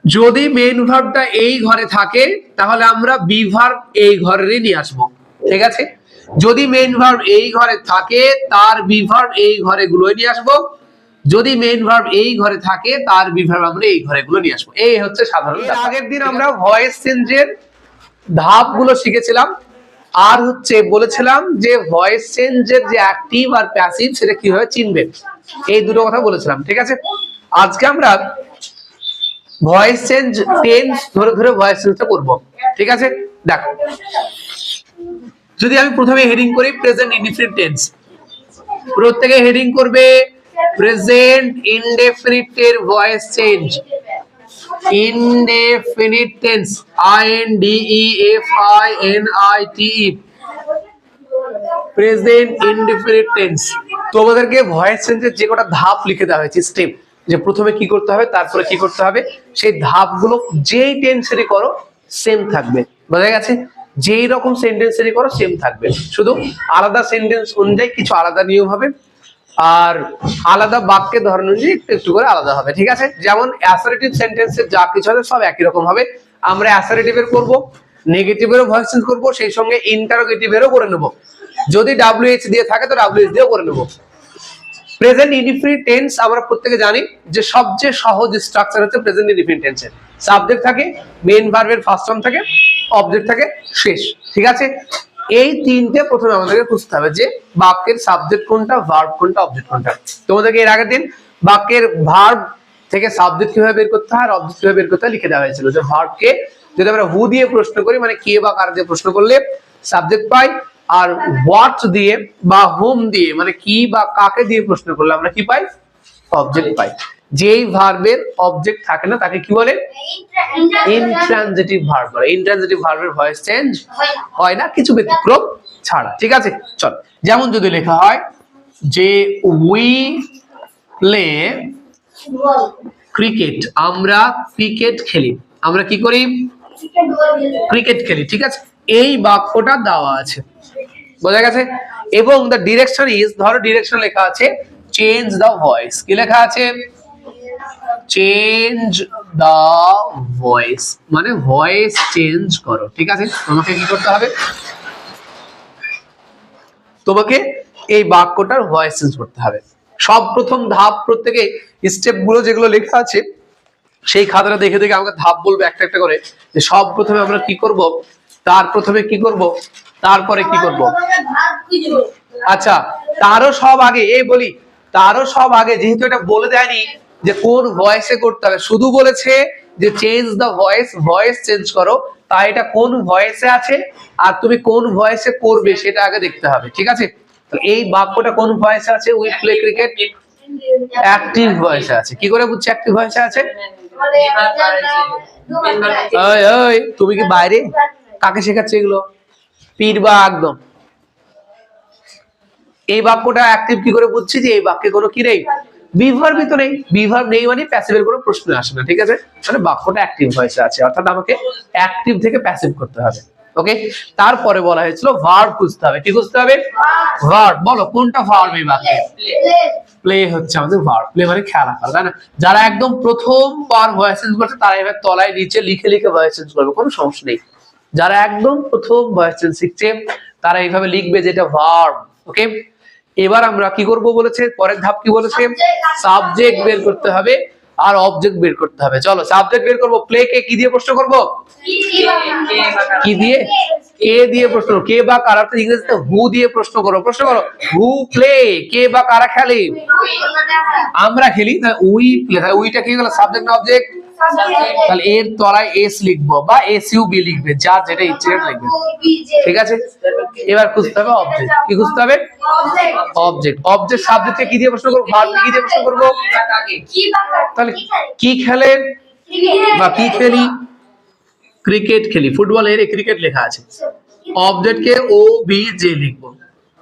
যদি মেইন ভার্বটা এই ঘরে থাকে তাহলে আমরা বি ভার্ব এই ঘরেরই নিয়ে আসবো, ঠিক আছে। যদি মেইন ভার্ব এই ঘরে থাকে তার বি ভার্ব এই ঘরে গুলোই নিয়ে আসবো, যদি মেইন ভার্ব এই ঘরে থাকে তার বি ভার্ব আমরা এই ঘরে গুলো নিয়ে আসবো। এই হচ্ছে সাধারণ। আগের দিন আমরা ভয়েস চেঞ্জের ধাপগুলো শিখেছিলাম, আর হচ্ছে বলেছিলাম যে ভয়েস চেঞ্জের যে অ্যাক্টিভ আর প্যাসিভ সেটা কিভাবে চিনবেন, এই দুটো কথা বলেছিলাম, ঠিক আছে। আজকে আমরা ভয়েস চেঞ্জ টেন্স ধরে ধরে ভয়েস চেঞ্জটা করব, ঠিক আছে। দেখো, যদি আমি প্রথমে হেডিং করি প্রেজেন্ট ইনডিফিনিট টেন্স, প্রত্যেকে হেডিং করবে প্রেজেন্ট ইনডেফিনিট এর voice change. Indefinite tense, INDEFINITE, present indefinite tense. তোমাদেরকে ভয়েস চেঞ্জের যে কটা ধাপ লিখে দেওয়া হয়েছে, স্টেপ, যে প্রথমে কি করতে হবে তারপরে কি করতে হবে, সেই ধাপগুলো যেই টেন্সেরই করো সেম থাকবে, বোঝা গেছে। যেই রকম সেন্টেন্সেরই করো সেম থাকবে, শুধু আলাদা সেন্টেন্স অনুযায়ী কিছু আলাদা নিয়ম হবে, আর আলাদা বাক্যের ধরন অনুযায়ী একটু একটু করে আলাদা হবে, ঠিক আছে। যেমন অ্যাসারেটিভ সেন্টেন্সের যা কিছু হবে সব একই রকম হবে। আমরা অ্যাসারেটিভের করব, নেগেটিভেরও ভয়েস চেঞ্জ করব, সেই সঙ্গে ইন্টারোগেটিভেরও করে নেব। যদি WH দিয়ে থাকে তো WH দিয়েও করে নেব। প্রেজেন্ট ইনডিফিনিট টেন্স আমরা প্রত্যেকে জানি যে সবচেয়ে সহজ স্ট্রাকচার হচ্ছে প্রেজেন্ট ইনডিফিনিট টেন্সের। সাবজেক্ট থাকে, মেইন ভার্বের ফার্স্ট ফর্ম থাকে, অবজেক্ট থাকে শেষ, ঠিক আছে। এই তিনটে প্রথমে আমাদেরকে বুঝতে হবে যে বাক্যের সাবজেক্ট কোনটা, ভার্ব কোনটা, অবজেক্ট কোনটা। তোমাদেরকে এর আগের দিন বাক্যের ভার্ব থেকে সাবজেক্ট কিভাবে বের করতে হয় আর অবজেক্ট কিভাবে বের করতে হয় লিখে দেওয়া হয়েছিল। যে ভার্বকে যদি আমরা হু দিয়ে প্রশ্ন করি, মানে কে বা কার দিয়ে প্রশ্ন করলে সাবজেক্ট পাই, আর হোয়াট দিয়ে বা হোম দিয়ে মানে কি বা কাকে দিয়ে প্রশ্ন করলে আমরা কি পাই, অবজেক্ট পাই। যেই ভার্বের অবজেক্ট থাকে না তাকে কি বলে, ইনট্রানজিটিভ ভার্ব বলে। ইনট্রানজিটিভ ভার্বের ভয়েস চেঞ্জ হয় না, কিছু ব্যতিক্রম ছাড়া, ঠিক আছে। চল, যেমন যদি লেখা হয় যে উই প্লে ক্রিকেট, আমরা ক্রিকেট খেলি, আমরা কি করি, ক্রিকেট খেলি, ঠিক আছে। এই বাক্যটা দেওয়া আছে, বোঝা গেছে। এবং দ্য ডিরেকশন ইজ, ধরো ডিরেকশন লেখা আছে চেঞ্জ দ্য ভয়েস, কি লেখা আছে, চেঞ্জ দ্য ভয়েস, মানে ভয়েস চেঞ্জ করো, ঠিক আছে। তোমাকে কি করতে হবে, তোমাকে এই বাক্যটার ভয়েস চেঞ্জ করতে হবে। সব প্রথম ধাপ, প্রত্যেকে স্টেপ গুলো যেগুলো লেখা আছে সেই খাতাটা দেখে দেখে আমাকে ধাপ বলবে একটা একটা করে, যে সব প্রথমে আমরা কি করব, তার প্রথমে কি করব, তারপরে কি করব। আচ্ছা, তারও সব আগে, এই বলি তারও সব আগে, যেহেতু এটা বলে দেয়নি যে কোন ভয়েসে করতে হবে, শুধু বলেছে যে change the voice, voice change করো, তাই এটা কোন ভয়েসে আছে আর তুমি কোন ভয়েসে করবে সেটা আগে দেখতে হবে, ঠিক আছে। এই বাক্যটা কোন ভয়েসে আছে, উই প্লে ক্রিকেট, অ্যাক্টিভ ভয়েসে আছে। কি করে বুঝছি অ্যাক্টিভ ভয়েসে আছে, ওই ওই তুমি কি বাইরে, কাকে শেখাচ্ছে এগুলো, পীরবা একদম। এই বাক্যটা অ্যাক্টিভ কি করে বুঝছি, যে এই বাক্যে কোনো কি নেই, বিভার্ব তো নেই, বিভার্ব নেই মানে প্যাসিভের কোনো প্রশ্ন আসে না, ঠিক আছে। মানে বাক্যটা অ্যাক্টিভ ভয়েসে আছে, অর্থাৎ আমাকে অ্যাক্টিভ থেকে প্যাসিভ করতে হবে, ওকে। তারপরে বলা হয়েছিল ভার্ব খুঁজতে হবে, কি খুঁজতে হবে, ভার্ব। বলো কোনটা ভার্ব এই বাক্যে, প্লে হচ্ছে আমাদের ভার্ব। প্লে মানে খেলা করা, তাই না। যারা একদম প্রথমবার ভয়েস চেঞ্জ করছে তারা এবার তলায় নিচে লিখে লিখে ভয়েস চেঞ্জ করবে, কোনো সমস্যা নেই। যারা একদম প্রথম ভয়েস চেঞ্জ শিখছে তারা এইভাবে লিখবে যেটা ভার্ব, ওকে। এবার আমরা কি করব বলেছে, পরের ধাপ কি বলেছে, সাবজেক্ট বের করতে হবে আর অবজেক্ট বের করতে হবে। চলো সাবজেক্ট বের করব। প্লে কে কি দিয়ে প্রশ্ন করব, কি দিয়ে, কে দিয়ে প্রশ্ন, কে বা কারা, ইংরেজিতে হু দিয়ে প্রশ্ন করো, প্রশ্ন করো হু প্লে, কে বা কারা খেলে, আমরা খেলি, উই প্লে, উইটা কি হলো সাবজেক্ট না অবজেক্ট, তাহলে এর তলায় এস লিখবো বা এসইউবি লিখবে, যা যেটা ইচ্ছে লিখবে, ঠিক আছে। এবার খুঁজতে হবে অবজেক্ট, কি খুঁজতে হবে, অবজেক্ট। অবজেক্ট সাবজেক্টকে কি দিয়ে প্রশ্ন করব, ভার্ব কি দিয়ে প্রশ্ন করব, তাহলে কি খেলেন বা কি খেলি, ক্রিকেট খেলি, ফুটবল এর ক্রিকেট লেখা আছে, অবজেক্টকে ও বি জে লিখবো।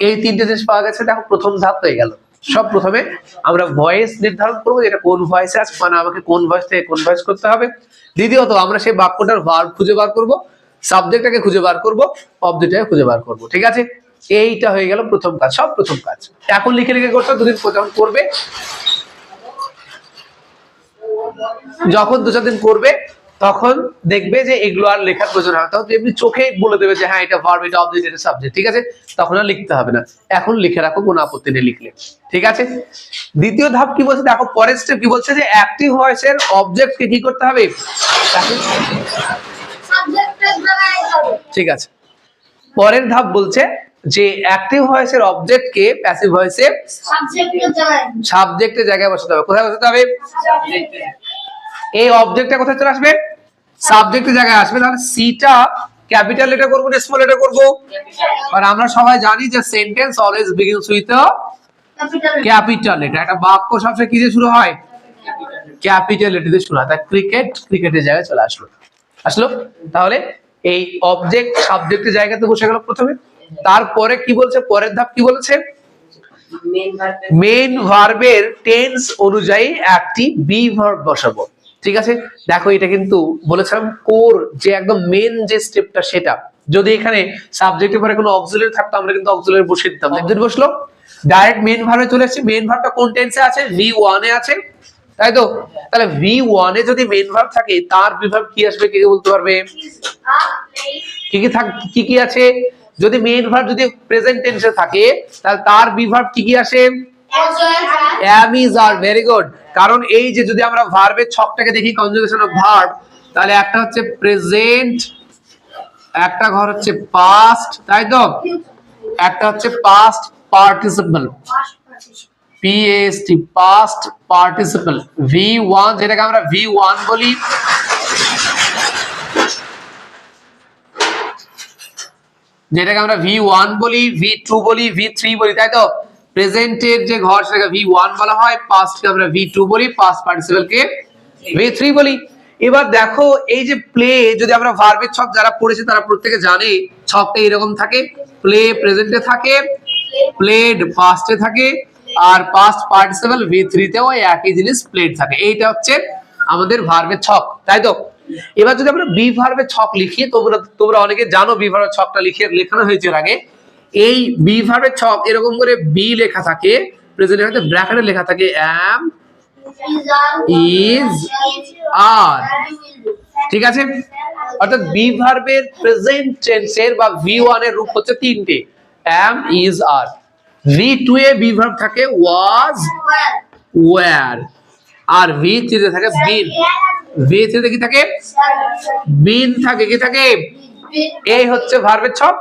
এই তিনটে জিনিস পাওয়া গেছে, দেখো প্রথম ধাপ হয়ে গেল। সব প্রথমে আমরা ভয়েস নির্ধারণ করবো, এটা কোন ভয়েসে আছে, মানে আমাকে কোন ভয়েস থেকে কোন ভয়েস করতে হবে। দ্বিতীয়ত আমরা সেই বাক্যটার ভার্ব খুঁজে বার করব, সাবজেক্টটাকে খুঁজে বার করব, অবজেক্টটাকে খুঁজে বার করব, ঠিক আছে। এইটা হয়ে গেল প্রথম কাজ, সব প্রথম কাজ। এখন লিখে লিখে করছো, দুদিন যখন করবে যখন 2-4 দিন করবে তখন দেখবে যে এগুলো আর লেখার প্রয়োজন হয় না, তখন এমনি চোখে বলে দেবে যে হ্যাঁ এটা ভার্ব, এটা অবজেক্ট, এটা সাবজেক্ট, ঠিক আছে? তখন আর লিখতে হবে না, এখন লিখে রাখো, কোনো আপত্তি নেই লিখলে, ঠিক আছে? দ্বিতীয় ধাপ কি বলছে দেখো, পরের স্টেপ কি বলছে যে অ্যাক্টিভ ভয়েসের অবজেক্টকে কি করতে হবে, ঠিক আছে? পরের ধাপ বলছে যে অ্যাক্টিভ ভয়েসের অবজেক্টকে প্যাসিভ ভয়েসে সাবজেক্টের জায়গায় বসাতে হবে। কোথায় বসাতে হবে? এই অবজেক্টটা কোথায় চলে আসবে? সাবজেক্টের জায়গায় আসবে। তাহলে সিটা ক্যাপিটাল লেটার করব না স্মল লেটার করব? আর আমরা সবাই জানি যে sentence always begins with a capital letter. একটা বাক্য সবসময় কি দিয়ে শুরু হয়? ক্যাপিটাল লেটার দিয়ে শুরু হয়। তাই ক্রিকেটের জায়গায় চলে আসলো। তাহলে এই অবজেক্ট সাবজেক্টের জায়গাতে বসে গেল প্রথমে। তারপরে কি বলছে, পরের ধাপ কি বলেছে? মেইন ভার্বের টেন্স অনুযায়ী একটি বি ভার্ব বসাবো, ঠিক আছে? দেখো এটা কিন্তু বলেছিলাম কোর, যে একদম মেন যে স্টেপটা সেটা। যদি এখানে সাবজেক্টের পরে কোনো অক্সিলারি থাকতো আমরা কিন্তু অক্সিলারি বসিয়ে দিতাম। একদিন বসলো, ডাইরেক্ট মেইন ভার্বে চলে এসেছে। মেইন ভার্বটা কোন টেন্সে আছে? V1 এ আছে, তাই তো? তাহলে V1 এ যদি মেইন ভার্ব থাকে তার বিভার্ব কি আসবে, কে বলতে পারবে? কি কি আছে? যদি মেইন ভার্ব যদি প্রেজেন্ট টেন্সে থাকে তাহলে তার বিভার্ব কি আসে? am is are। Very good. কারণ এই যে যদি আমরা ভার্বের ছকটাকে দেখি, কনজুগেশন অফ ভার্ব, তাহলে একটা হচ্ছে প্রেজেন্ট, একটা ঘর হচ্ছে পাস্ট, তাই তো? একটা হচ্ছে past participle, PAST, past participle. V1 যেটাকে আমরা V1 বলি, V1 বলি, V2 বলি, V3 বলি, তাই তো? প্রেজেন্টের যে ঘর সেটাকে V1 বলা হয়, পাস্টকে আমরা V2 বলি, পাস্ট পার্টিসিপলকে V3 বলি। এবার দেখো এই যে প্লে, যদি আমরা ভার্বের ছক যারা পড়েছে তারা প্রত্যেকে জানে ছকটা এরকম থাকে। প্লে প্রেজেন্টে থাকে, প্লেড পাস্টে থাকে, আর পাস্ট পার্টিসিপল V3 তেও একই জিনিস প্লেড থাকে। এইটা হচ্ছে আমাদের ভার্বের ছক, তাই তো? এবার যদি আমরা বি ভার্বের ছক লিখি, তোমরা অনেকে জানো বি ভার্বের ছকটা লেখানো হয়েছে এর আগে। এই বি ভার্বের ছক এরকম করে বি লেখা থাকে, প্রেজেন্টের মধ্যে ব্র্যাকেটে লেখা থাকে am, is, are, ঠিক আছে? অর্থাৎ বি ভার্বের প্রেজেন্ট টেন্সের বা V1 এর রূপ হচ্ছে তিনটে, am, is, are। V2 A be verb থাকে was, were, আর V3 তে থাকে been। V3 তে কি থাকে? been থাকে, কি থাকে? এই হচ্ছে ভার্বের ছক,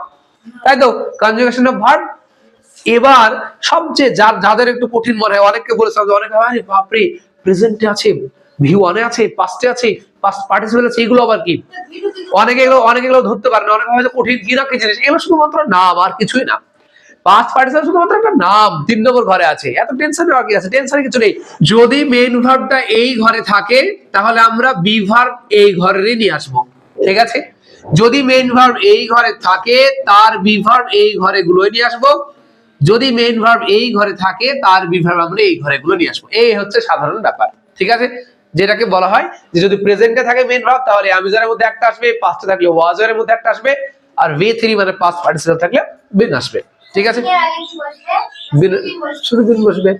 তাই তো? Conjugation of verb. এবার সবচেয়ে যাদের একটু কঠিন মনে হয়, অনেককে বলেছে, অনেকে আরে বাপ রে, প্রেজেন্টে আছে, V1 এ আছে, পাস্টে আছে, পাস্ট পার্টিসিপল আছে, এগুলো আবার কি? অনেকে এগুলো ধরতে পারে না, অনেকে হয়তো কঠিন কি না কি জিনিস, এগুলো শুধুমাত্র নাম আর কিছুই না। পাস্ট পার্টিসিপল শুধুমাত্র একটা নাম, 3 নম্বর ঘরে আছে, এত টেনশন আর কি আছে? টেনশন কিছু নেই। যদি মেইন ভার্বটা এই ঘরে থাকে তাহলে আমরা বি ভার্ব এই ঘরেরই নিয়ে আসবো, ঠিক আছে? যদি মেইন ভার্ব এই ঘরে থাকে তার বি ভার্ব এই ঘরে গুলোই নিয়ে আসবো। যদি মেইন ভার্ব এই ঘরে থাকে তার বি ভার্ব আমরা এই ঘরে গুলো নিয়ে আসবো। এই হচ্ছে সাধারণ ব্যাপার, ঠিক আছে? যেটাকে বলা হয় যে যদি প্রেজেন্টে থাকে মেইন ভার্ব তাহলে am is are এর মধ্যে একটা আসবে, পাস্টে থাকলে was এর মধ্যে একটা আসবে, আর V3 মানে পাস্ট পার্টিসিপল থাকলে been আসবে, ঠিক আছে? শুধু been বসবে,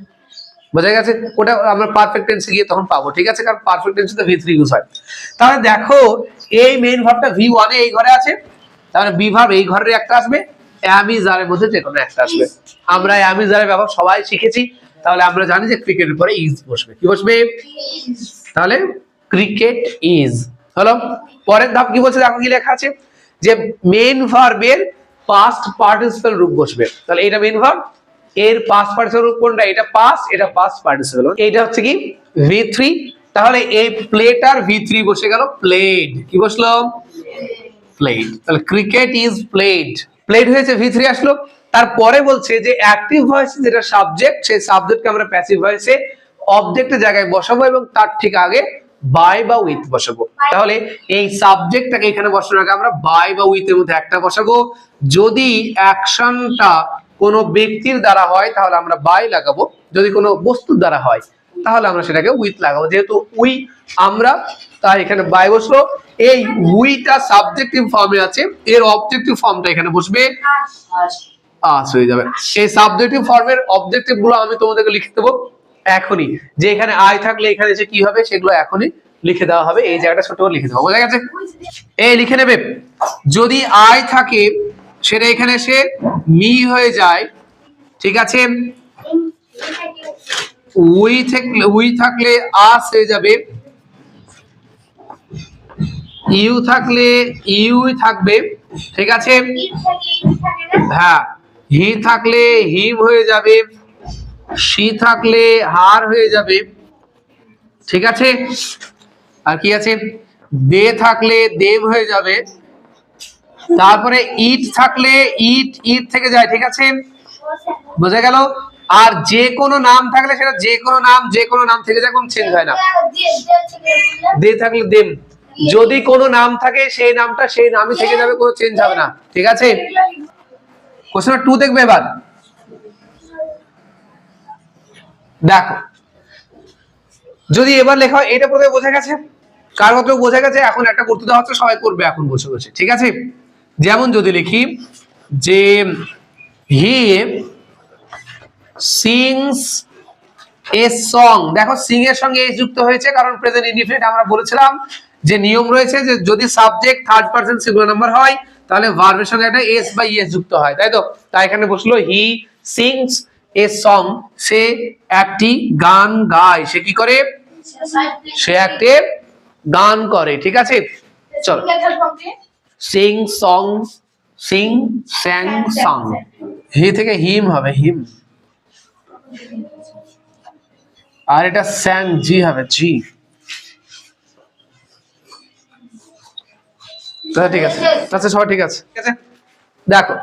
বোঝা গেছে? ওটা আমরা পারফেক্ট টেন্সে গিয়ে তখন পাবো, ঠিক আছে? কারণ পারফেক্ট টেন্সে তো V3 ইউজ হয়। তাহলে দেখো এই মেইন ভার্বটা V1 এ এই ঘরে আছে, তাহলে বি ভার্ব এই ঘরের একটা আসবে, am is are এর মধ্যে যে কোনো একটা আসবে। আমরা am is are এর ব্যবহার সবাই শিখেছি, তাহলে আমরা জানি যে ক্রিকেটের পরে ইজ বসবে। কি বসবে? তাহলে ক্রিকেট ইজ হলো। পরের ধাপ কি বলছে দেখো, কি লেখা আছে যে মেইন ভার্বের পাস্ট পার্টিসিপল রূপ বসবে। তাহলে এটা মেইন ভার্ব, এর পাস্ট পার্টিসিপল রূপ কোনটা? এটা পাস্ট, এটা পাস্ট পার্টিসিপল, এটা হচ্ছে কি V3। তাহলে এই প্লেটার V3 বসে গেল, প্লেড। কি বসলো? প্লেড। তাহলে ক্রিকেট ইজ প্লেড, প্লেড হয়েছে, V3 আসলো। তারপরে বলছে যে অ্যাক্টিভ ভয়েস যেটা সাবজেক্ট, সেই সাবজেক্টকে আমরা প্যাসিভ ভয়েসে অবজেক্টের জায়গায় বসাবো এবং তার ঠিক আগে বাই বা উইথ বসাবো। তাহলে এই সাবজেক্টটাকে এখানে বসানোর আগে আমরা বাই বা উইথ এর মধ্যে একটা বসাবো। যদি অ্যাকশনটা কোনো ব্যক্তির দ্বারা হয় তাহলে আমরা বাই লাগাবো, যদি কোনো বস্তুর দ্বারা হয় তাহলে আমরা সেটাকে উইথ লাগাবো। যেহেতু উই আমরা, তাই এখানে বাই বসলো। এই উইটা সাবজেক্টিভ ফর্মে আছে, এর অবজেক্টিভ ফর্মটা এখানে বসবে আস হয়ে যাবে। এই সাবজেক্টিভ ফর্মের অবজেক্টিভ গুলো আমি তোমাদেরকে লিখে দেবো। এখনই, যে এখানে আই থাকলে এখানে যে কি হবে সেগুলো এখনই লিখে দেওয়া হবে, এই জায়গাটা ছোট করে লিখে দেওয়া, বোঝা গেছে? এই লিখে নেবে, যদি আই থাকে সেটা এখানে এসে মি হয়ে যায়, ঠিক আছে? উই থাকলে আস হয়ে যাবে, ইউ থাকলে ইউই থাকবে, ঠিক আছে? হ্যাঁ, হি থাকলে হিম হয়ে যাবে, সি থাকলে হার হয়ে যাবে, ঠিক আছে? আর কি আছে? দে থাকলে দেব হয়ে যাবে, তারপরে ইট থাকলে ইট থেকে যায়, ঠিক আছে? বোঝা গেল? আর যে কোনো নাম থাকলে সেটা যে কোনো নাম থেকে যায়, কোনো চেঞ্জ হয় না। দে থাকলে দেম, যদি কোনো নাম থাকে সেই নামটা সেই নামই থেকে যাবে, কোনো চেঞ্জ হবে না, ঠিক আছে? কোশ্চেন 2 দেখবে এবার, দেখো যদি এবার লেখা হয়, এটা প্রথমে বোঝা গেছে, কার মতো বোঝা গেছে, এখন একটা করতে দেওয়া হচ্ছে, সবাই করবে এখন বসে বসে, ঠিক আছে? যেমন যদি লিখি যে হি সিংস এ সং, দেখো সিং এর সঙ্গে এস যুক্ত হয়েছে, কারণ প্রেজেন্ট ইনডিফিনিট আমরা বলেছিলাম যে নিয়ম রয়েছে যে যদি subject third person singular number হয় তাহলে ভার্বের সঙ্গে একটা এস বা ইএস যুক্ত হয়, তাই তো? তাই এখানে বসলো হি সিংস এ সং, সে একটি গান গায়, সে কি করে? সে একটি গান করে, ঠিক আছে? চলো, sing sung, sing sang sung, he থেকে হিম হবে, হিম, আর এটা স্যাং জি হবে, জি, ঠিক আছে? আচ্ছা সবাই ঠিক আছে, ঠিক আছে? দেখো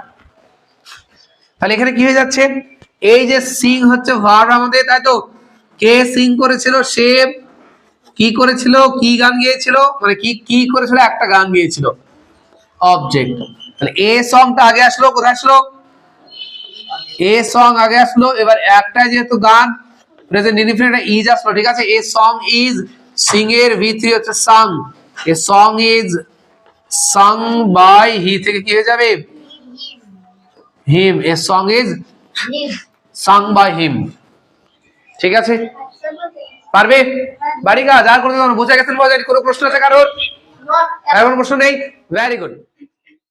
তাহলে এখানে কি হয়ে যাচ্ছে, এই যে সিং হচ্ছে ভার্ব আমাদের, তাই তো? কে সিং করেছিল? সে কি করেছিল? কি গান গেয়েছিল, মানে কি করেছিল? একটা গান গেয়েছিল, অবজেক্ট। তাহলে এ সংটা আগে আসলো, কোথায় আসলো? এ সং আগে আসলো, এবার একটা যেহেতু গান প্রেজেন্ট ইনডিফিনিট ইজ আসলো, ঠিক আছে? এ সং ইজ, সিং এর V3 হচ্ছে sang, a song is sang by, he থেকে কি হয়ে যাবে? Him, a song is sang by him, ঠিক আছে? পারবে? বাড়ি কাজ আর করতে হবে না, বুঝে গেছেন? কোনো প্রশ্ন আছে কারোর? এখন প্রশ্ন নেই, ভেরি গুড।